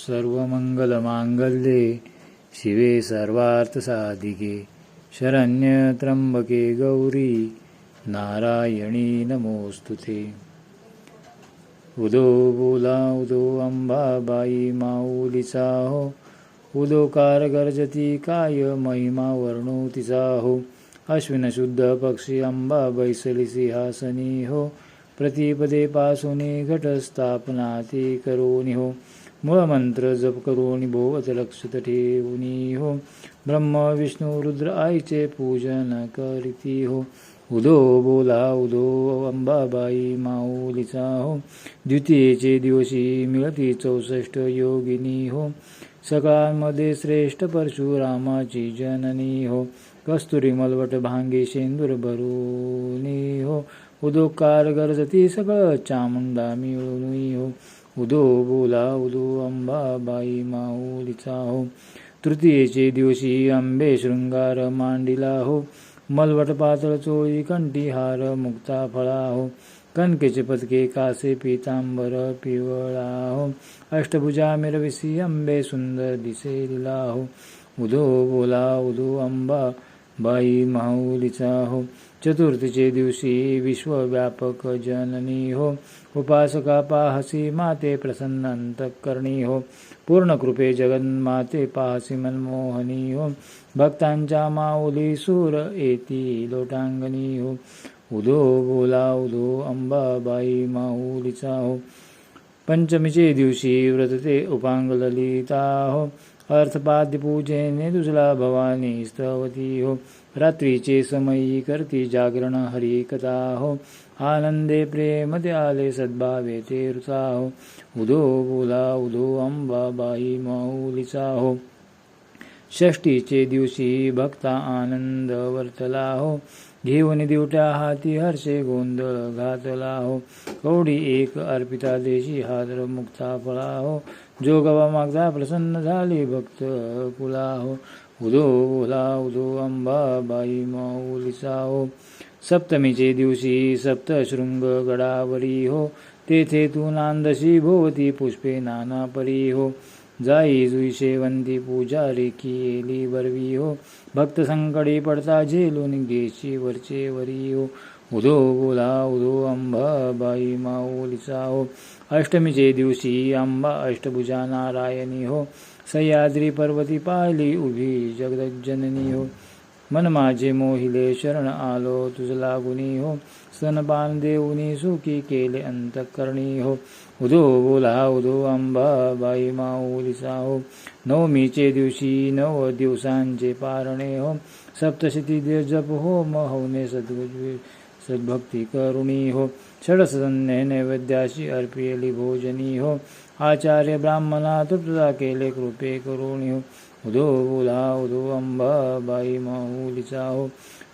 सर्वमंगलमांगल्ये शिवे सर्वार्थसाधिके शरण्ये त्र्यंबके गौरी नारायणी नमोस्तुते। उदो बोला उदो अंबाबाई माऊलीचा हो, उदोकार गर्जती काय महिमा वर्णो तिचा हो। अश्विन शुद्ध पक्षी अंबा बैसली सिंहासनी हो, प्रतिपदे पासुनी घटस्थापना ती करोनी हो। मूळमंत्र जप करोनी भोवत लक्षत ठेवुनी हो, ब्रह्म विष्णू रुद्र आईचे पूजन करीती हो। उदो बोला उदो अंबाबाई माऊलीचा हो, द्वितीयेचे दिवशी मिळती 64 योगिनी हो। सकाळमध्ये श्रेष्ठ परशुरामाची जननी हो, कस्तुरी मलवट भांगे शेंदूर भरुनी हो। उदोकार गरजती सगळं चामुंडा मिळूनी हो, उदो बोला उदो अंबाबाई माऊलीचा हो। तृतीयेचे दिवशी आंबे शृंगार मांडिला हो, मलवट पातळ चोळी कंठी हार मुक्ता फळा हो। कणकेचे पदके कासे पितांबर पिवळा हो, अष्टभुजा मिरविसी अंबे सुंदर दिसे लीला हो। उदो बोला उदो अंबा बाई माऊलीचा हो। चतुर्थीचे दिवशी विश्वव्यापक जननी हो, उपासका पाहसी माते प्रसन्न अंतःकरणी हो। पूर्ण कृपे जगन्माते पाहसी मनमोहनी हो, भक्तांच्या माऊली सूर येती लोटांगणी हो। उदो बोला उदो अंबाबाई माऊलीचा हो। पंचमीचे दिवशी व्रत ते उपांग ललिता हो, अर्थपाद्य पूजेने तुझला भवानी स्तवती हो। रात्रीचे समयी करती जागरण हरिकथा हो, आनंदे प्रेम ते आले सद्भावे ते ऋता हो। उदो बोला उदो अंबाबाई माऊलीचा हो। षष्टीचे दिवशी भक्ता आनंद वर्तला हो, घेऊन दिवट्या हाती हर्षे गोंधळ घातला हो। कवडी एक अर्पिता देशी हादर मुक्ता फळा हो, जोगवा मागता प्रसन्न झाली भक्त कुला हो। उदो बोला उदो अंबाबाई माऊलीचा हो। सप्तमीचे दिवशी सप्तशृंग गडावरी हो, तेथे तू नांदशी भोवती पुष्पे नाना परी हो। जाई जुई शेवंती पूजा रेखी येली बरवी हो, भक्त संकटी पडता झेलून घेशी वरचे वरी हो। उदो बोला उदो अंबाबाई माऊलीचा हो। अष्टमीचे दिवशी अंबा अष्टभुजा नारायणी हो, सह्याद्री पर्वती पाहिली उभी जगज्जननी हो। मन माझे मोहिले शरण आलो तुझ लागुनी हो, स्तनपान देऊनी सुखी केले अंतःकरणी हो। उदो बोला उदो अंबाबाई माऊलीचा हो। नवमीचे दिवशी 9 दिवसांचे पारणे हो, सप्तशती जप होम हवने सद्भक्ती करुणी हो। षडसन्ने नैवेद्याशी अर्पिली भोजनी हो, आचार्य ब्राह्मणा तृप्तता केले कृपे करुणी हो। उदो बोला उदो अंबाबाई माऊलीचा हो।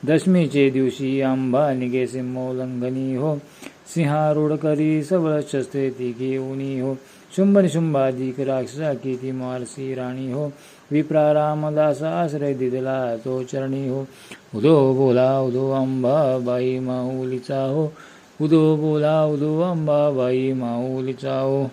दशमीचे दिवशी अंबा निघे सिंहोल्लंघनी हो, सिंहारूढ करी सबळ शस्त्रे ती घेऊनी हो। शुंभ निशुंभादिक राक्षसा किती मारसी राणी हो, विप्रा रामदास आश्रय दिदला तो चरणी हो। उदो बोला उदो अंबाबाई माऊलीचा हो। उदो बोला उदो अंबाबाई माऊलीचा हो।